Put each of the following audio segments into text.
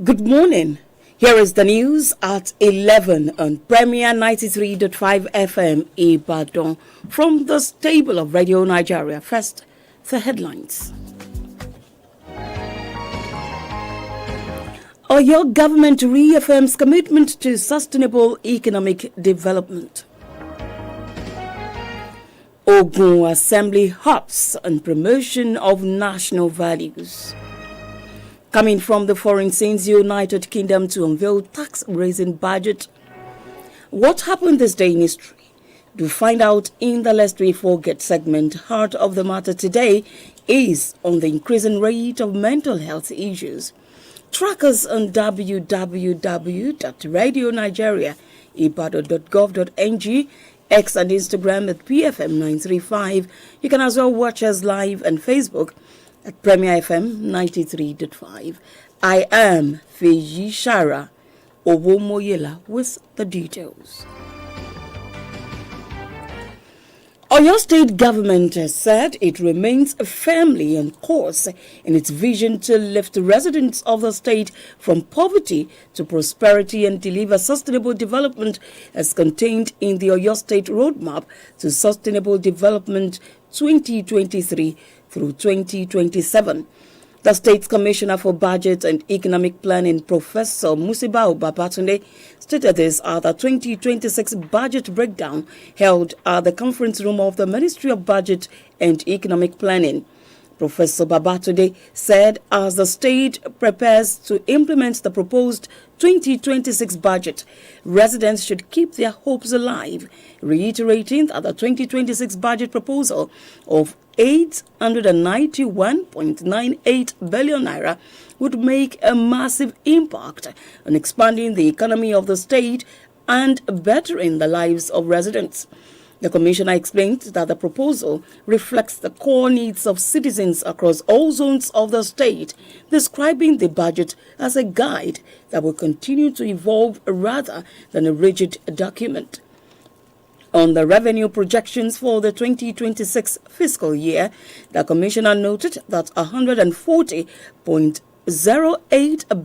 Good morning. Here is the news at 11 on Premier 93.5 FM Ibadan from the stable of Radio Nigeria. First, the headlines. Oyo government reaffirms commitment to sustainable economic development. Ogun Assembly hops on promotion of national values. Coming from the foreign scenes, United Kingdom to unveil tax-raising budget. What happened this day in history? To find out in the Lest We Forget segment, heart of the matter today is on the increasing rate of mental health issues. Track us on www.radionigeriaibadan.gov.ng, X and Instagram at PFM935. You can as well watch us live on Facebook at Premier FM 93.5. I am Feyi Shara Owomoyela with the details. Oyo State government has said it remains firmly on course in its vision to lift residents of the state from poverty to prosperity and deliver sustainable development as contained in the Oyo State Roadmap to Sustainable Development 2023 through 2027. The State's Commissioner for Budget and Economic Planning, Professor Musibau Babatunde, stated this at the 2026 budget breakdown held at the conference room of the Ministry of Budget and Economic Planning. Professor Babatunde said as the state prepares to implement the proposed 2026 budget, residents should keep their hopes alive, reiterating that the 2026 budget proposal of 891.98 billion naira would make a massive impact on expanding the economy of the state and bettering the lives of residents. The Commissioner explained that the proposal reflects the core needs of citizens across all zones of the state, describing the budget as a guide that will continue to evolve rather than a rigid document. On the revenue projections for the 2026 fiscal year, the Commissioner noted that 140.08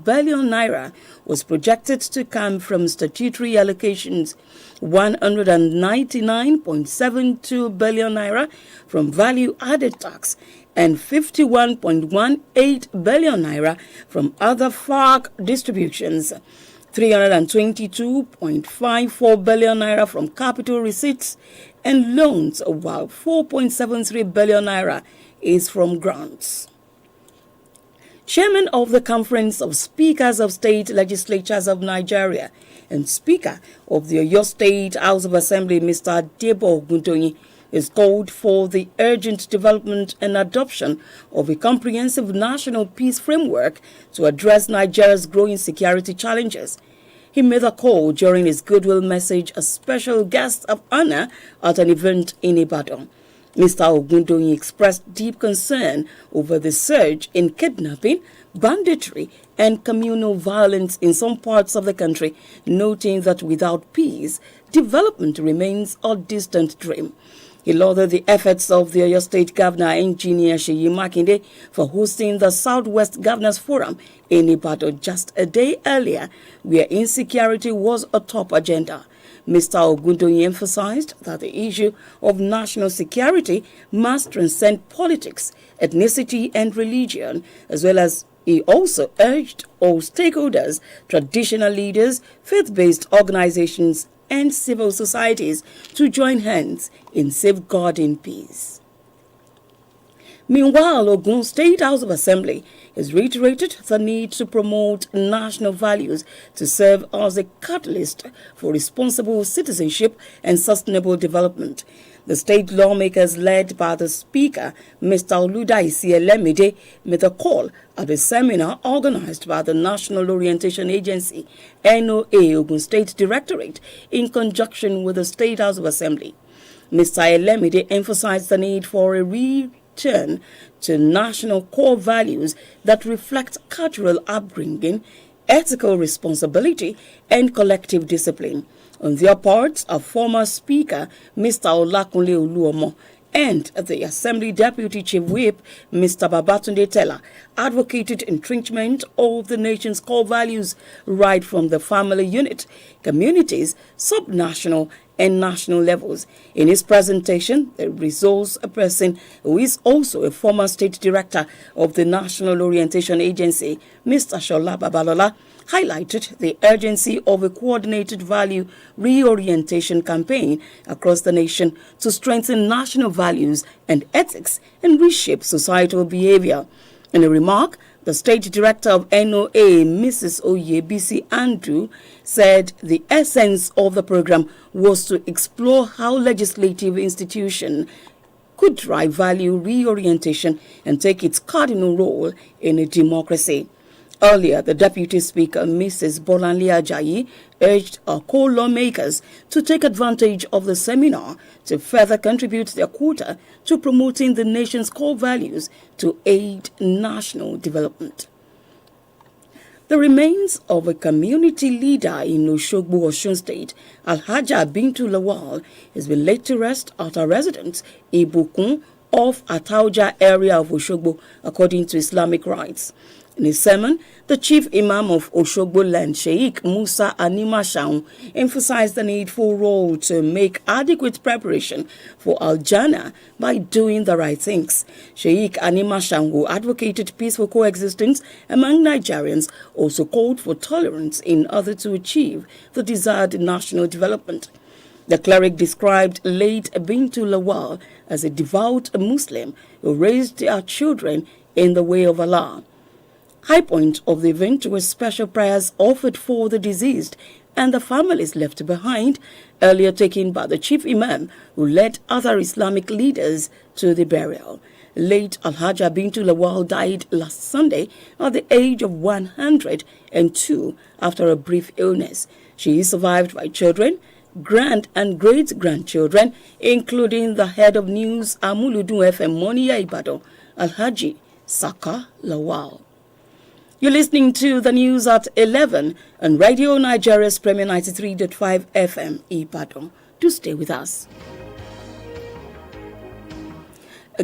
billion naira was projected to come from statutory allocations, 199.72 billion naira from value-added tax, and 51.18 billion naira from other FARC distributions. 322.54 billion naira from capital receipts and loans, while 4.73 billion naira is from grants. Chairman of the Conference of Speakers of State Legislatures of Nigeria and Speaker of the Oyo State House of Assembly, Mr. Debo Ogundoyin, is called for the urgent development and adoption of a comprehensive national peace framework to address Nigeria's growing security challenges. He made a call during his goodwill message as special guest of honor at an event in Ibadan. Mr. Ogundoyin expressed deep concern over the surge in kidnapping, banditry, and communal violence in some parts of the country, noting that without peace, development remains a distant dream. He lauded the efforts of the Oyo State Governor, Engineer Seyi Makinde, for hosting the Southwest Governors Forum in Ibadan just a day earlier, where insecurity was a top agenda. Mr. Ogundoyin emphasized that the issue of national security must transcend politics, ethnicity, and religion, as well as he also urged all stakeholders, traditional leaders, faith-based organizations, and civil societies to join hands in safeguarding peace. Meanwhile, Ogun State House of Assembly has reiterated the need to promote national values to serve as a catalyst for responsible citizenship and sustainable development. The state lawmakers, led by the Speaker, Mr. Oludaisi Elemide, made a call at a seminar organized by the National Orientation Agency, NOA Ogun State Directorate, in conjunction with the State House of Assembly. Mr. Elemide emphasized the need for a return to national core values that reflect cultural upbringing, ethical responsibility, and collective discipline. On their part, a former speaker, Mr. Olakunle Oluomo, and the Assembly Deputy Chief Whip, Mr. Babatunde Tella, advocated entrenchment of the nation's core values right from the family unit, communities, subnational and national levels. In his presentation, the resource person, who is also a former state director of the National Orientation Agency, Mr. Shola Babalola, highlighted the urgency of a coordinated value reorientation campaign across the nation to strengthen national values and ethics and reshape societal behavior. In a remark, the State Director of NOA, Mrs. Oyebisi Andrew, said the essence of the program was to explore how legislative institutions could drive value reorientation and take its cardinal role in a democracy. Earlier, the Deputy Speaker, Mrs. Bolanle Ajayi, urged our co-lawmakers to take advantage of the seminar to further contribute their quota to promoting the nation's core values to aid national development. The remains of a community leader in Oshogbo, Osun State, Alhaja Bintu Lawal, has been laid to rest at her residence, Ibukun, off Atauja area of Oshogbo, according to Islamic rites. In his sermon, the chief imam of Oshogbo land, Sheikh Musa Anima Shaun, emphasized the need for role to make adequate preparation for Al-Jannah by doing the right things. Sheikh Anima Shaun, who advocated peaceful coexistence among Nigerians, also called for tolerance in order to achieve the desired national development. The cleric described late Bintu Lawal as a devout Muslim who raised her children in the way of Allah. High point of the event was special prayers offered for the deceased and the families left behind, earlier taken by the chief imam who led other Islamic leaders to the burial. Late Alhaja Bintu Lawal died last Sunday at the age of 102 after a brief illness. She is survived by children, grand and great-grandchildren, including the head of news Amuludun FM Moniya Ibadan, Alhaji Saka Lawal. You're listening to the news at 11 on Radio Nigeria's Premier 93.5 FM Ibadan. Do stay with us.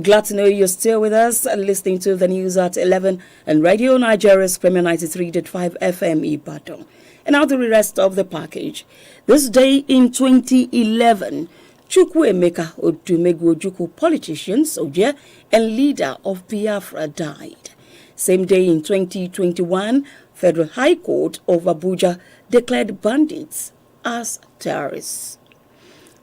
Glad to know you're still with us and listening to the news at 11 on Radio Nigeria's Premier 93.5 FM Ibadan. And now the rest of the package. This day in 2011, Chukwuemeka Odumegwu Ojukwu, politician, soldier, and leader of Biafra, died. Same day in 2021, Federal High Court of Abuja declared bandits as terrorists.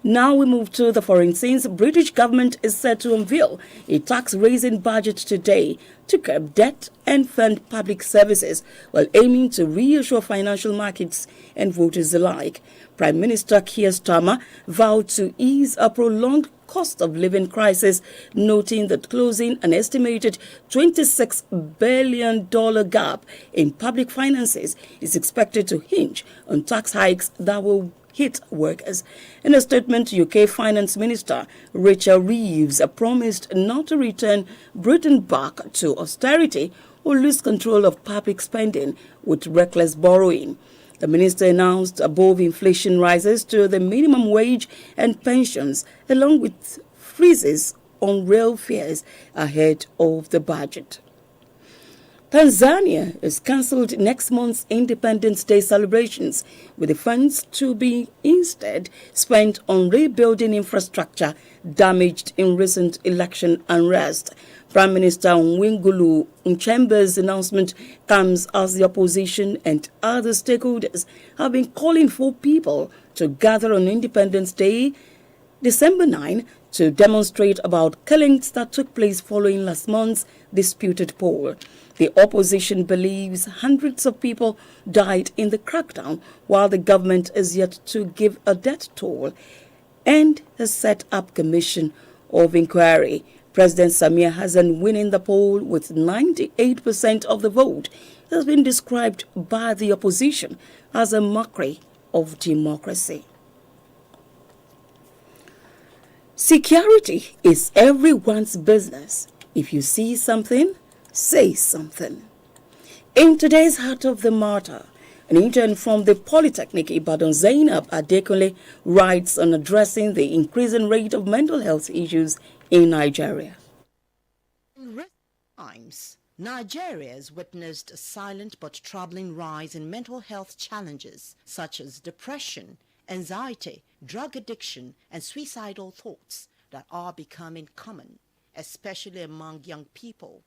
Now we move to the foreign scenes. British government is set to unveil a tax-raising budget today to curb debt and fund public services while aiming to reassure financial markets and voters alike. Prime Minister Keir Starmer vowed to ease a prolonged cost of living crisis, noting that closing an estimated $26 billion gap in public finances is expected to hinge on tax hikes that will hit workers. In a statement, UK Finance Minister Rachel Reeves promised not to return Britain back to austerity or lose control of public spending with reckless borrowing. The minister announced above inflation rises to the minimum wage and pensions, along with freezes on rail fares ahead of the budget. Tanzania has cancelled next month's Independence Day celebrations, with the funds to be instead spent on rebuilding infrastructure damaged in recent election unrest. Prime Minister Mwigulu Nchemba's announcement comes as the opposition and other stakeholders have been calling for people to gather on Independence Day, December 9, to demonstrate about killings that took place following last month's disputed poll. The opposition believes hundreds of people died in the crackdown, while the government is yet to give a death toll and has set up a commission of inquiry. President Samia Hassan winning the poll with 98% of the vote has been described by the opposition as a mockery of democracy. Security is everyone's business. If you see something, say something. In today's Heart of the Matter, An intern from the Polytechnic Ibadan, Zainab Adekunle, writes on addressing the increasing rate of mental health issues in Nigeria. In recent times, Nigeria has witnessed a silent but troubling rise in mental health challenges such as depression, anxiety, drug addiction, and suicidal thoughts that are becoming common, especially among young people.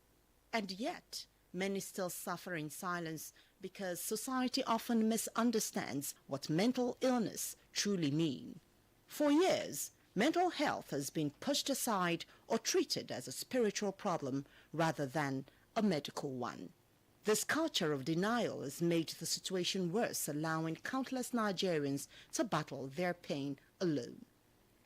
And yet, many still suffer in silence because society often misunderstands what mental illness truly means. For years, mental health has been pushed aside or treated as a spiritual problem rather than a medical one. This culture of denial has made the situation worse, allowing countless Nigerians to battle their pain alone.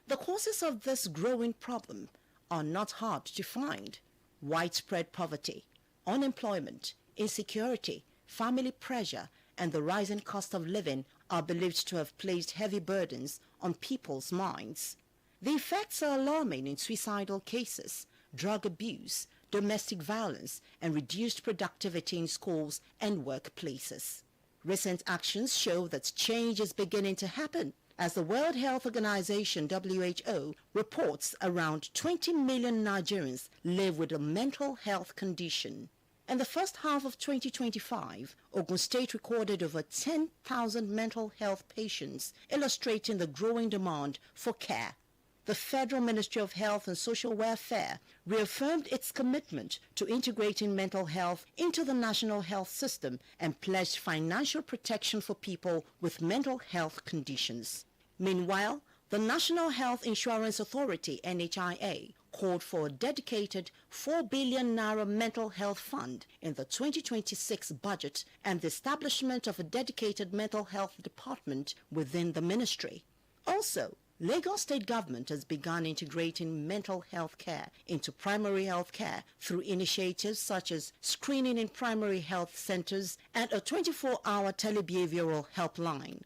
The causes of this growing problem are not hard to find. Widespread poverty, unemployment, insecurity, family pressure, and the rising cost of living are believed to have placed heavy burdens on people's minds. The effects are alarming in suicidal cases, drug abuse, domestic violence, and reduced productivity in schools and workplaces. Recent actions show that change is beginning to happen, as the World Health Organization (WHO) reports around 20 million Nigerians live with a mental health condition. In the first half of 2025, Ogun State recorded over 10,000 mental health patients, illustrating the growing demand for care. The Federal Ministry of Health and Social Welfare reaffirmed its commitment to integrating mental health into the national health system and pledged financial protection for people with mental health conditions. Meanwhile, the National Health Insurance Authority (NHIA) called for a dedicated 4 billion naira mental health fund in the 2026 budget and the establishment of a dedicated mental health department within the ministry. Also, Lagos State government has begun integrating mental health care into primary health care through initiatives such as screening in primary health centers and a 24-hour telebehavioral helpline.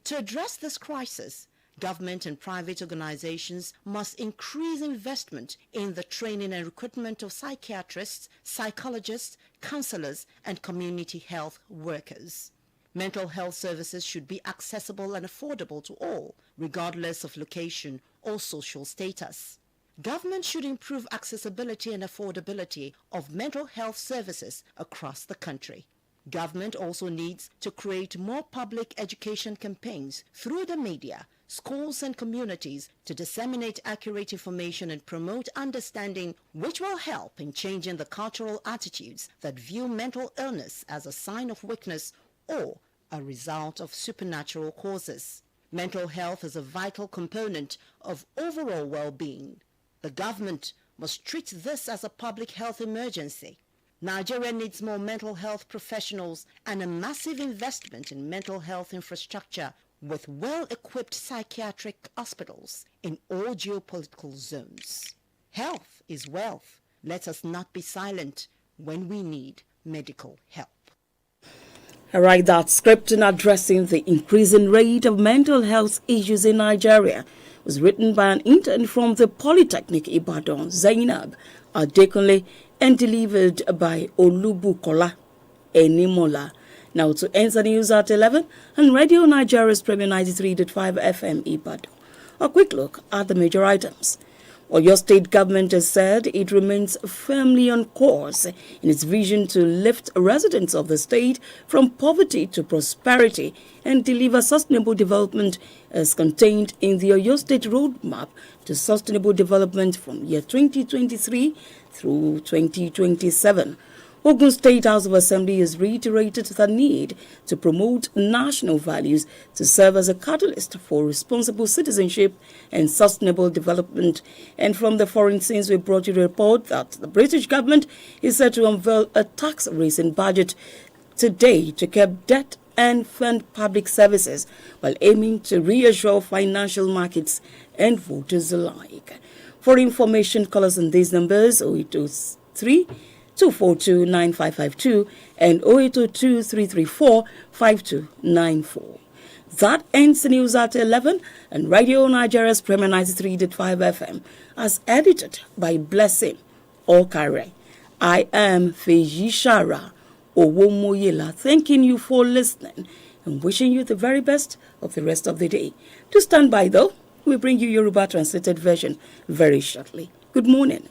To address this crisis, government and private organizations must increase investment in the training and recruitment of psychiatrists, psychologists, counselors, and community health workers. Mental health services should be accessible and affordable to all, regardless of location or social status. Government should improve accessibility and affordability of mental health services across the country. Government also needs to create more public education campaigns through the media, schools and communities to disseminate accurate information and promote understanding, which will help in changing the cultural attitudes that view mental illness as a sign of weakness or a result of supernatural causes. Mental health is a vital component of overall well-being. The government must treat this as a public health emergency. Nigeria needs more mental health professionals and a massive investment in mental health infrastructure with well-equipped psychiatric hospitals in all geopolitical zones. Health is wealth. Let us not be silent when we need medical help. All right, that script in addressing the increasing rate of mental health issues in Nigeria was written by an intern from the Polytechnic Ibadan, Zainab Adekunle, and delivered by Olubukola Enimola. Now to end the news at 11 on Radio Nigeria's Premier 93.5 FM Ibadan. A quick look at the major items. Oyo State government has said it remains firmly on course in its vision to lift residents of the state from poverty to prosperity and deliver sustainable development as contained in the Oyo State Roadmap to Sustainable Development from year 2023 through 2027. Ogun State House of Assembly has reiterated the need to promote national values to serve as a catalyst for responsible citizenship and sustainable development. And from the foreign scenes, we brought you a report that the British government is set to unveil a tax-raising budget today to curb debt and fund public services while aiming to reassure financial markets and voters alike. For information, call us on these numbers: 0803 242-9552 and 0802-334-5294. That ends the news at 11 and Radio Nigeria's Premier 93.5 FM as edited by Blessing Okare. I am Fejishara Owomoyela, thanking you for listening. and wishing you the very best of the rest of the day. Do stand by though. We bring you Yoruba translated version very shortly. Good morning.